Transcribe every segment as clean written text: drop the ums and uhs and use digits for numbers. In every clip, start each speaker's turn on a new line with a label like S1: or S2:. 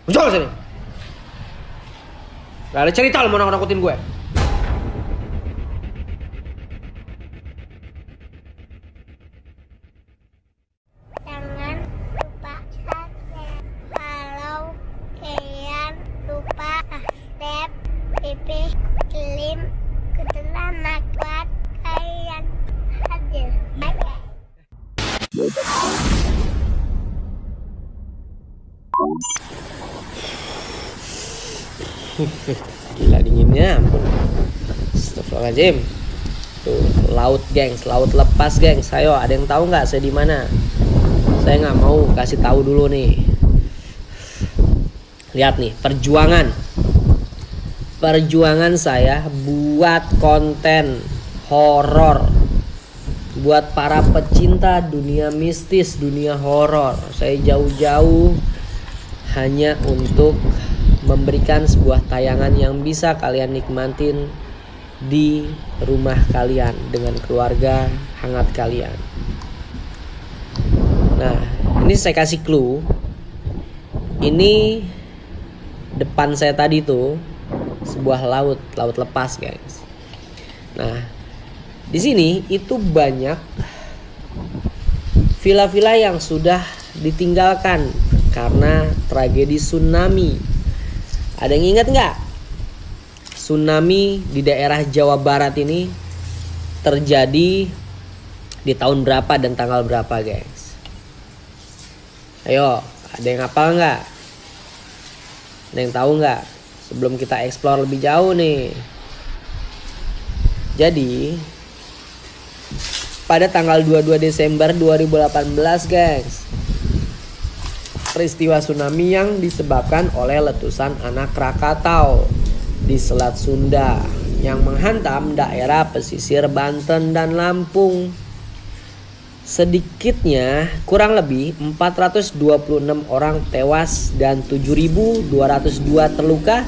S1: Muncul sini. Gak ada cerita lu mau nakut-nakutin gue.
S2: Jangan lupa subscribe. Kalau kalian lupa subscribe, Pipi Slim ketelan kuat kalian hadir. Bye.
S1: Gila dinginnya ampun. Astagfirullahaladzim. Tuh, laut gengs, laut lepas gengs. Ayo, ada yang tahu nggak saya di mana? Saya nggak mau kasih tahu dulu nih. Lihat nih, perjuangan saya buat konten horor, buat para pecinta dunia mistis, dunia horor. Saya jauh-jauh hanya untuk memberikan sebuah tayangan yang bisa kalian nikmatin di rumah kalian dengan keluarga hangat kalian. Nah, ini saya kasih clue. Ini depan saya tadi tuh sebuah laut lepas, guys. Nah, di sini itu banyak villa-villa yang sudah ditinggalkan karena tragedi tsunami. Ada yang ingat nggak? Tsunami di daerah Jawa Barat ini terjadi di tahun berapa dan tanggal berapa, guys? Ayo, ada yang hafal nggak? Ada yang tahu nggak? Sebelum kita explore lebih jauh nih. Jadi pada tanggal 22 Desember 2018, guys, peristiwa tsunami yang disebabkan oleh letusan anak Krakatau di Selat Sunda yang menghantam daerah pesisir Banten dan Lampung. Sedikitnya kurang lebih 426 orang tewas dan 7.202 terluka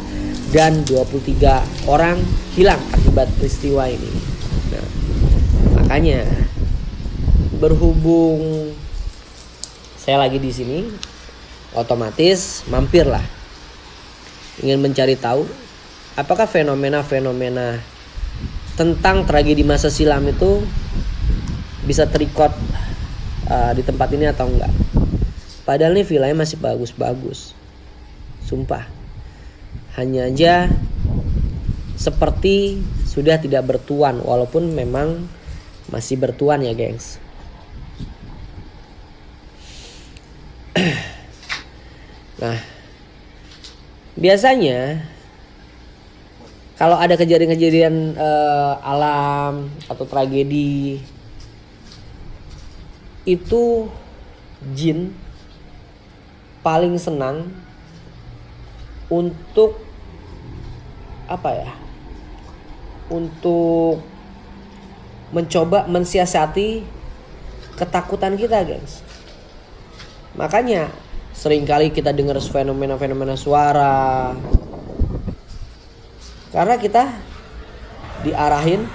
S1: dan 23 orang hilang akibat peristiwa ini. Nah, makanya berhubung saya lagi di sini, otomatis mampirlah ingin mencari tahu apakah fenomena-fenomena tentang tragedi masa silam itu bisa terrecord di tempat ini atau enggak. Padahal nih villanya masih bagus-bagus, sumpah. Hanya aja seperti sudah tidak bertuan, walaupun memang masih bertuan ya, gengs. Nah, biasanya kalau ada kejadian-kejadian alam atau tragedi, itu jin paling senang untuk untuk mencoba mensiasati ketakutan kita, guys. Makanya seringkali kita dengar fenomena-fenomena suara, karena kita diarahin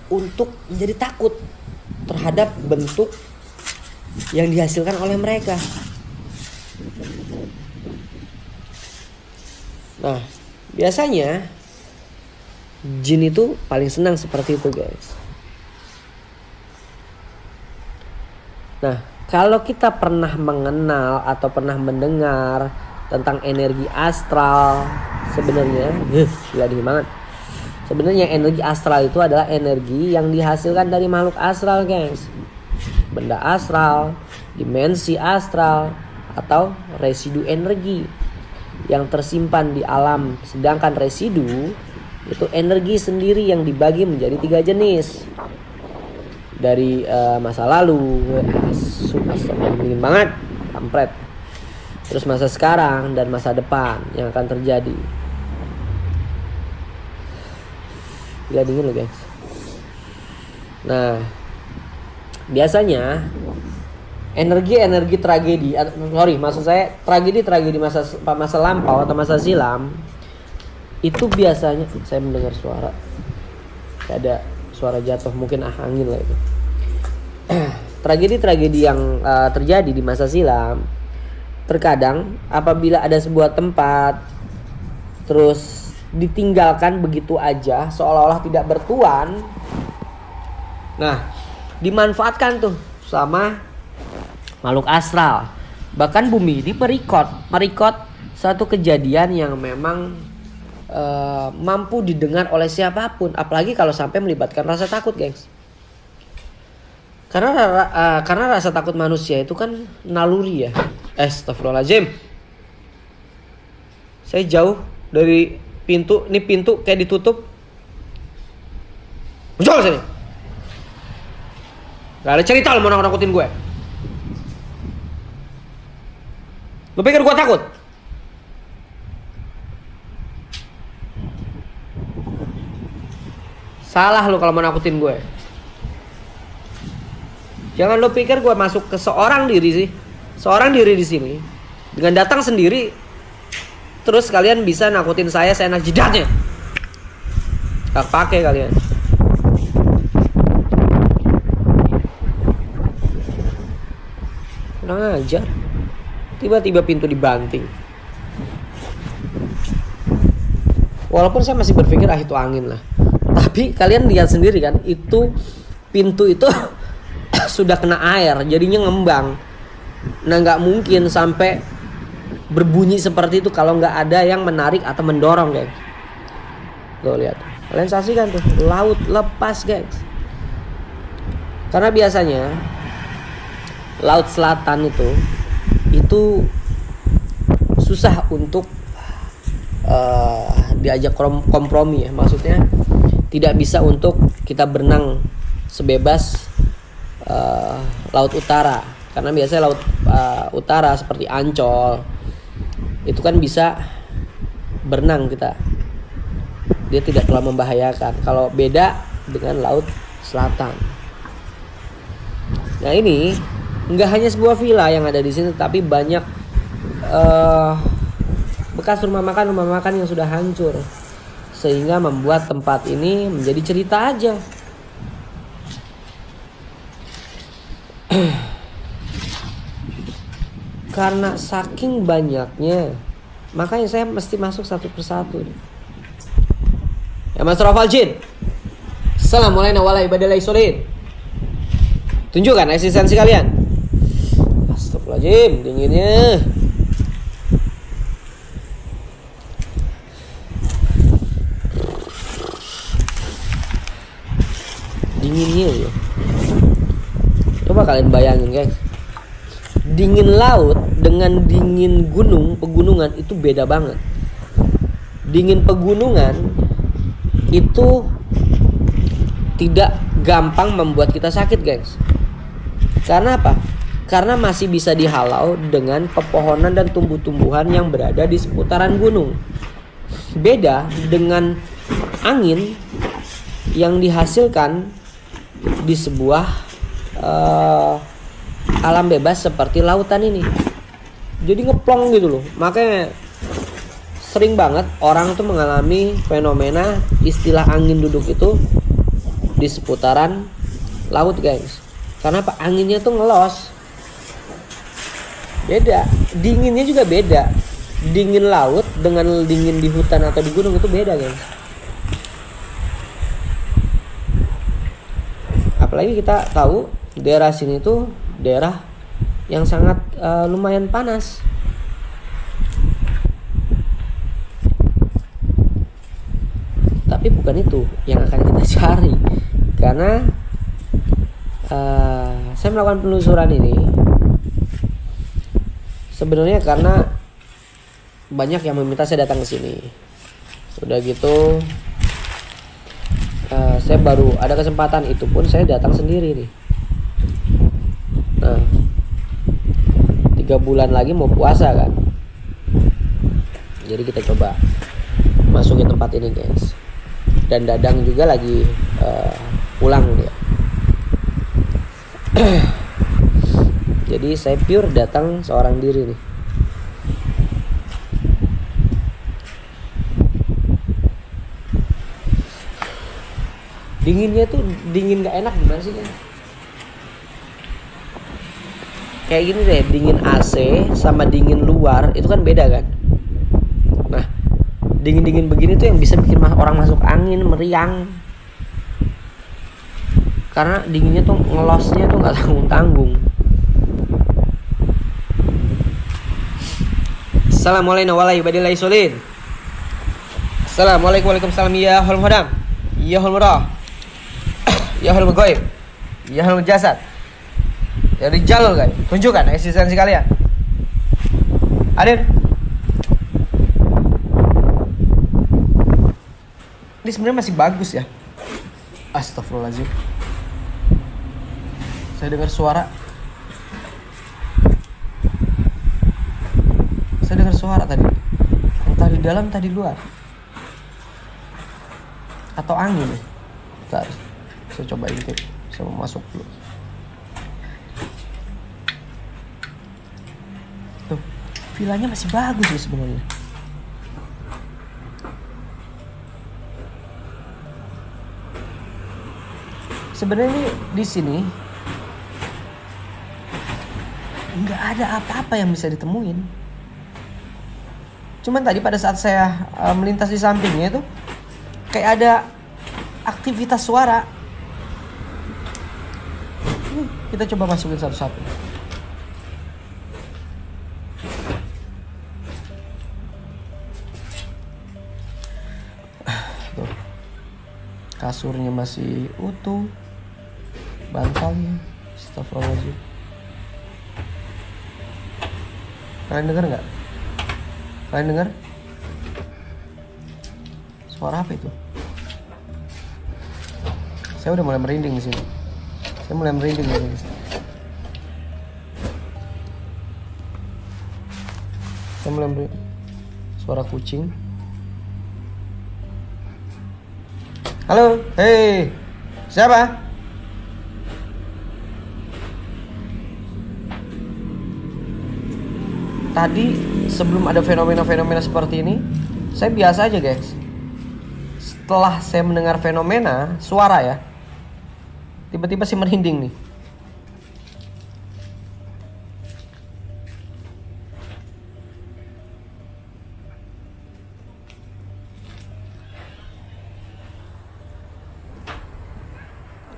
S1: untuk menjadi takut terhadap bentuk yang dihasilkan oleh mereka. Nah, biasanya jin itu paling senang seperti itu, guys. Nah, kalau kita pernah mengenal atau pernah mendengar tentang energi astral, sebenarnya gila dingin banget. Sebenarnya energi astral itu adalah energi yang dihasilkan dari makhluk astral, guys. Benda astral, dimensi astral, atau residu energi yang tersimpan di alam. Sedangkan residu itu energi sendiri yang dibagi menjadi 3 jenis. Dari masa lalu, dingin banget, kampret. Terus masa sekarang dan masa depan yang akan terjadi. Gila dingin loh, guys. Nah, biasanya energi tragedi, maksud saya tragedi masa lampau atau masa silam, itu biasanya saya mendengar suara, kayak ada suara jatuh, mungkin angin lah itu. Tragedi-tragedi yang terjadi di masa silam terkadang apabila ada sebuah tempat terus ditinggalkan begitu aja seolah-olah tidak bertuan, nah dimanfaatkan tuh sama makhluk astral. Bahkan bumi ini merekod satu kejadian yang memang mampu didengar oleh siapapun, apalagi kalau sampai melibatkan rasa takut, gengs. Karena rasa takut manusia itu kan naluri ya. Astagfirullahaladzim. Saya jauh dari pintu. Ini pintu kayak ditutup. Muncul sini. Gak ada cerita lo mau nakutin gue. Lo pikir gue takut? Salah lo kalau mau nakutin gue. Jangan lo pikir gue masuk ke seorang diri di sini dengan datang sendiri, terus kalian bisa nakutin saya enak jidatnya. Gak pakai kalian. Kurang ajar. Tiba-tiba pintu dibanting. Walaupun saya masih berpikir itu angin lah. Tapi kalian lihat sendiri kan, itu pintu itu sudah kena air, jadinya ngembang. Nah nggak mungkin sampai berbunyi seperti itu kalau nggak ada yang menarik atau mendorong, guys. Tuh lihat, kalian saksikan tuh, laut lepas, guys. Karena biasanya laut selatan itu susah untuk diajak kompromi ya, maksudnya tidak bisa untuk kita berenang sebebas laut utara, karena biasanya laut utara seperti Ancol itu kan bisa berenang kita, dia tidak terlalu membahayakan. Kalau beda dengan laut selatan. Nah ini nggak hanya sebuah villa yang ada di sini, tapi banyak bekas rumah makan yang sudah hancur, sehingga membuat tempat ini menjadi cerita aja. Karena saking banyaknya, makanya saya mesti masuk satu persatu. Ya Mas Rafal Jin, assalamualaikum warahmatullahi wabarakatuh. Tunjukkan eksistensi kalian. Astagfirullahaladzim, dinginnya. Dinginnya ya. Coba kalian bayangin, guys. Dingin laut dengan dingin pegunungan itu beda banget. Dingin pegunungan itu tidak gampang membuat kita sakit, guys. Karena apa? Karena masih bisa dihalau dengan pepohonan dan tumbuh-tumbuhan yang berada di seputaran gunung. Beda dengan angin yang dihasilkan di sebuah alam bebas seperti lautan ini. Jadi ngeplong gitu loh. Makanya sering banget orang tuh mengalami fenomena istilah angin duduk itu di seputaran laut, guys. Karena apa? Anginnya tuh ngelos. Beda. Dinginnya juga beda. Dingin laut dengan dingin di hutan atau di gunung itu beda, guys. Apalagi kita tahu daerah sini tuh daerah yang sangat lumayan panas. Tapi bukan itu yang akan kita cari. Karena saya melakukan penelusuran ini sebenarnya karena banyak yang meminta saya datang ke sini. Udah gitu saya baru ada kesempatan, itu pun saya datang sendiri nih. Nah 3 bulan lagi mau puasa kan, jadi kita coba masukin tempat ini, guys. Dan Dadang juga lagi pulang dia. Jadi saya pure datang seorang diri nih. Dinginnya tuh dingin gak enak, gimana sih, kan? kayak gini deh, dingin AC sama dingin luar itu kan beda kan. Nah, dingin-dingin begini tuh yang bisa bikin orang masuk angin, meriang. Karena dinginnya tuh ngelosnya tuh nggak tanggung-tanggung. Assalamualaikum warahmatullahi wabarakatuh. Assalamualaikum waalaikumsalam ya hol hodam. Ya hol murah. Ya hol goib. Ya hol jasad. Ya Jalul guys. Tunjukkan eksistensi kalian. Hadir. Ini sebenarnya masih bagus ya. Astagfirullahaladzim. Saya dengar suara. Saya dengar suara tadi. Entah di dalam, entah di luar. Atau angin ya. Bentar. Saya coba intip. Saya mau masuk dulu. Tuh, vilanya masih bagus ya sebenarnya. Sebenarnya di sini nggak ada apa-apa yang bisa ditemuin. Cuman tadi pada saat saya melintas di sampingnya itu kayak ada aktivitas suara. Kita coba masukin satu-satu. Tuh. Kasurnya masih utuh. Bantalnya. Astagfirullahaladzim. Kalian dengar nggak? Kalian dengar? Suara apa itu? Saya udah mulai merinding di sini. Saya mulai merinding di sini. Saya mulai merinding. Suara kucing. Halo, hei, siapa? Tadi sebelum ada fenomena-fenomena seperti ini, saya biasa aja guys. Setelah saya mendengar fenomena suara ya, tiba-tiba sih merinding nih.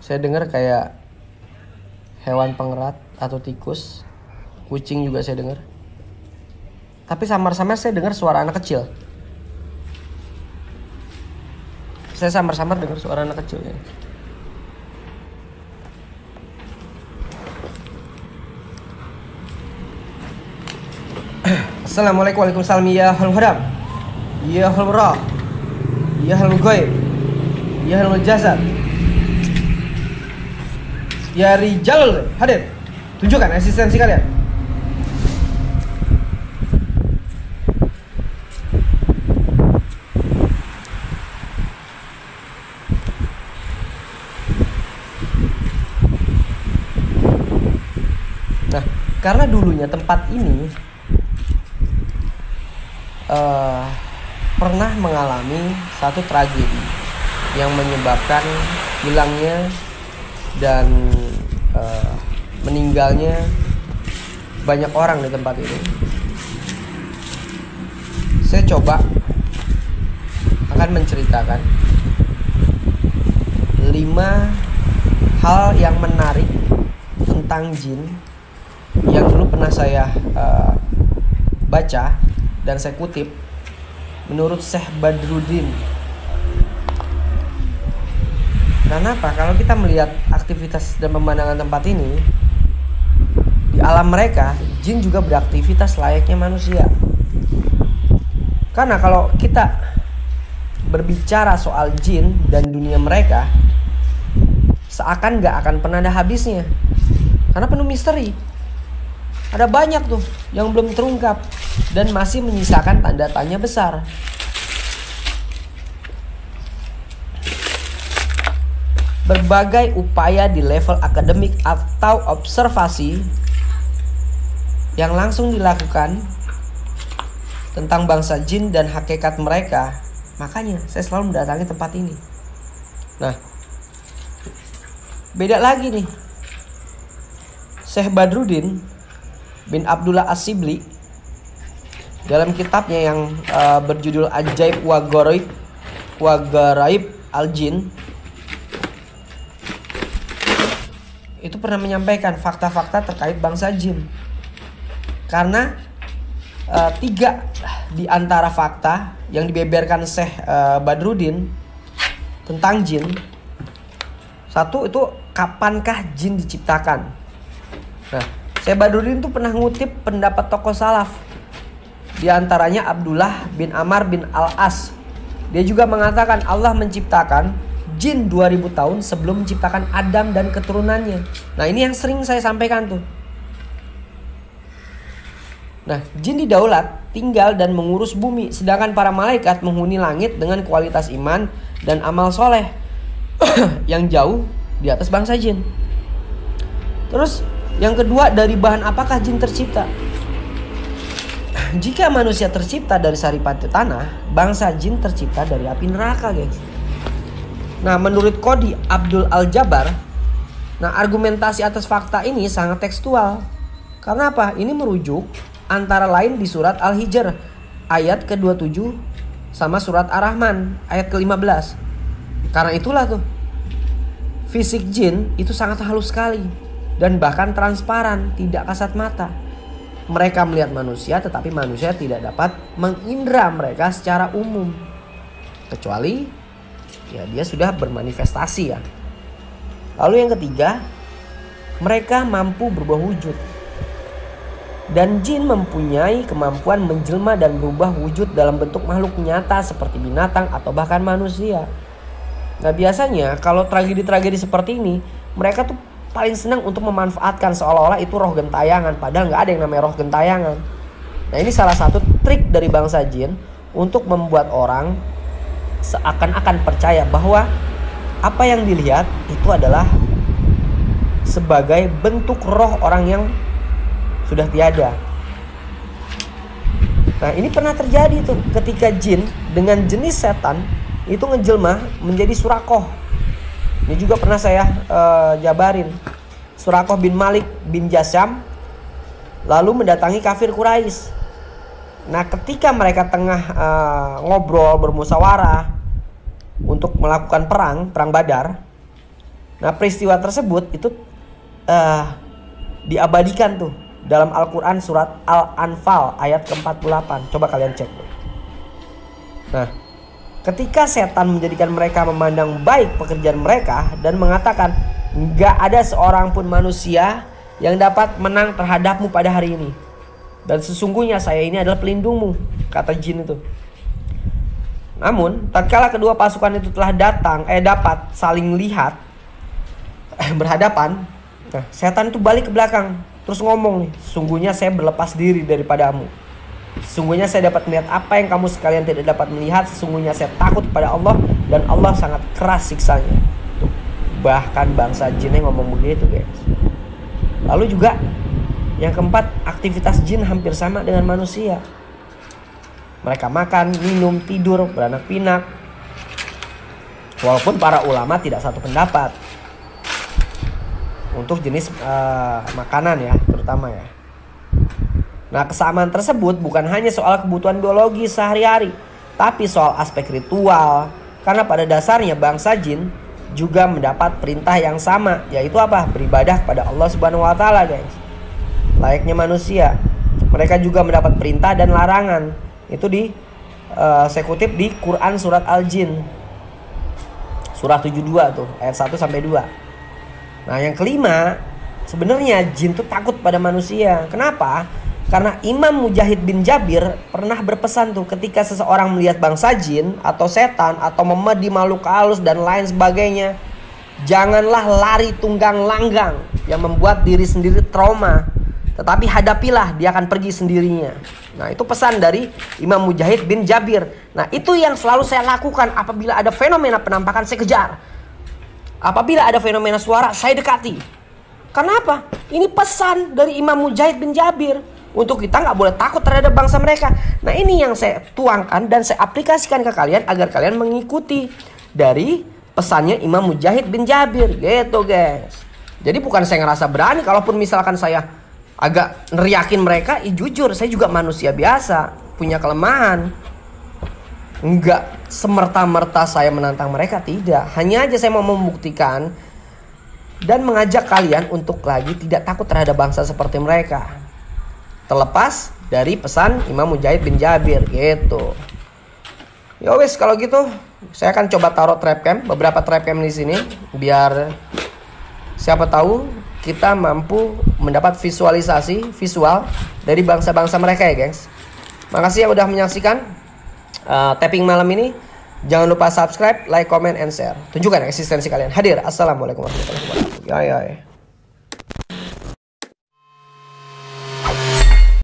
S1: Saya dengar kayak hewan pengerat atau tikus, kucing juga saya dengar. Tapi samar-samar saya dengar suara anak kecil. Saya samar-samar dengar suara anak kecil ya. Assalamualaikum waalaikumsalam ya hal hadam. Ya hal murah. Ya hal goib. Ya hal jasad. Ya Jalul hadir. Tunjukkan eksistensi kalian. Nah, karena dulunya tempat ini pernah mengalami satu tragedi yang menyebabkan hilangnya dan meninggalnya banyak orang di tempat ini. Saya coba akan menceritakan 5 hal yang menarik tentang jin yang dulu pernah saya baca dan saya kutip menurut Syekh Badruddin. Kenapa? Kalau kita melihat aktivitas dan pemandangan tempat ini, di alam mereka, jin juga beraktivitas layaknya manusia. Karena kalau kita berbicara soal jin dan dunia mereka, seakan gak akan pernah ada habisnya. Karena penuh misteri. Ada banyak tuh yang belum terungkap dan masih menyisakan tanda tanya besar. Berbagai upaya di level akademik atau observasi yang langsung dilakukan tentang bangsa jin dan hakikat mereka. Makanya saya selalu mendatangi tempat ini. Nah, beda lagi nih. Syekh Badruddin bin Abdullah As-Sibli dalam kitabnya yang berjudul Ajaib wa Garaib al-Jin itu pernah menyampaikan fakta-fakta terkait bangsa jin. Karena 3 di antara fakta yang dibeberkan Syekh Badruddin tentang jin. 1 itu kapankah jin diciptakan. Nah, Syekh Badruddin itu pernah ngutip pendapat tokoh salaf. Di antaranya Abdullah bin Amr bin Al-As. Dia juga mengatakan Allah menciptakan jin 2000 tahun sebelum menciptakan Adam dan keturunannya. Nah, ini yang sering saya sampaikan tuh. Nah, jin didaulat, tinggal dan mengurus bumi, sedangkan para malaikat menghuni langit dengan kualitas iman dan amal soleh yang jauh di atas bangsa jin. Terus yang kedua, dari bahan apakah jin tercipta? Jika manusia tercipta dari saripati tanah, bangsa jin tercipta dari api neraka, guys. Nah, menurut Qadi Abdul Al-Jabbar, argumentasi atas fakta ini sangat tekstual. Karena apa? Ini merujuk antara lain di surat Al-Hijr ayat ke-27 sama surat Ar-Rahman ayat ke-15. Karena itulah tuh, fisik jin itu sangat halus sekali dan bahkan transparan, tidak kasat mata. Mereka melihat manusia, tetapi manusia tidak dapat mengindra mereka secara umum, kecuali ya dia sudah bermanifestasi ya. Lalu yang ketiga, mereka mampu berubah wujud. Dan jin mempunyai kemampuan menjelma dan berubah wujud dalam bentuk makhluk nyata seperti binatang atau bahkan manusia. Nah, biasanya kalau tragedi-tragedi seperti ini, mereka tuh paling senang untuk memanfaatkan seolah-olah itu roh gentayangan, padahal nggak ada yang namanya roh gentayangan. Nah, ini salah satu trik dari bangsa jin untuk membuat orang seakan-akan percaya bahwa apa yang dilihat itu adalah sebagai bentuk roh orang yang sudah tiada. Nah, ini pernah terjadi tuh ketika jin dengan jenis setan itu ngejelma menjadi Surakoh. Ini juga pernah saya jabarin. Surakoh bin Malik bin Jasyam lalu mendatangi kafir Quraisy. Nah, ketika mereka tengah ngobrol bermusyawarah untuk melakukan perang Badar. Nah, peristiwa tersebut itu diabadikan tuh dalam Al-Quran surat Al-Anfal ayat ke-48. Coba kalian cek. Nah, ketika setan menjadikan mereka memandang baik pekerjaan mereka dan mengatakan, "Nggak ada seorang pun manusia yang dapat menang terhadapmu pada hari ini. Dan sesungguhnya saya ini adalah pelindungmu," kata jin itu. Namun, tatkala kedua pasukan itu telah dapat saling lihat berhadapan, nah, setan itu balik ke belakang terus ngomong nih, "Sungguhnya saya berlepas diri daripadamu. Sesungguhnya saya dapat melihat apa yang kamu sekalian tidak dapat melihat. Sesungguhnya saya takut pada Allah dan Allah sangat keras siksanya." Tuh, bahkan bangsa jinnya ngomong begitu, guys. Lalu juga yang keempat, aktivitas jin hampir sama dengan manusia. Mereka makan, minum, tidur, beranak pinak. Walaupun para ulama tidak satu pendapat untuk jenis makanan ya, terutama ya. Nah, kesamaan tersebut bukan hanya soal kebutuhan biologi sehari-hari, tapi soal aspek ritual. Karena pada dasarnya bangsa jin juga mendapat perintah yang sama, yaitu apa? Beribadah kepada Allah Subhanahu wa taala, guys. Layaknya manusia. Mereka juga mendapat perintah dan larangan. Itu saya kutip di Quran surat Al-Jin surah 72 tuh ayat 1 sampai 2. Nah, yang kelima, sebenarnya jin tuh takut pada manusia. Kenapa? Karena Imam Mujahid bin Jabir pernah berpesan tuh, ketika seseorang melihat bangsa jin atau setan atau memedi makhluk halus dan lain sebagainya, janganlah lari tunggang langgang yang membuat diri sendiri trauma, tetapi hadapilah, dia akan pergi sendirinya. Nah, itu pesan dari Imam Mujahid bin Jabir. Nah, itu yang selalu saya lakukan apabila ada fenomena penampakan, saya kejar. Apabila ada fenomena suara, saya dekati. Kenapa? Ini pesan dari Imam Mujahid bin Jabir. Untuk kita nggak boleh takut terhadap bangsa mereka. Nah, ini yang saya tuangkan dan saya aplikasikan ke kalian agar kalian mengikuti dari pesannya Imam Mujahid bin Jabir. Gitu, guys. Jadi bukan saya ngerasa berani, kalaupun misalkan saya agak neriakin mereka, jujur saya juga manusia biasa, punya kelemahan. Enggak semerta-merta saya menantang mereka, tidak. Hanya aja saya mau membuktikan dan mengajak kalian untuk lagi tidak takut terhadap bangsa seperti mereka. Terlepas dari pesan Imam Mujahid bin Jabir gitu. Ya wes, kalau gitu saya akan coba taruh trap cam, beberapa trap cam di sini biar siapa tahu kita mampu mendapat visualisasi visual dari bangsa-bangsa mereka ya, gengs. Makasih yang udah menyaksikan tapping malam ini. Jangan lupa subscribe, like, comment, and share. Tunjukkan eksistensi kalian. Hadir. Assalamualaikum warahmatullahi wabarakatuh. Ya.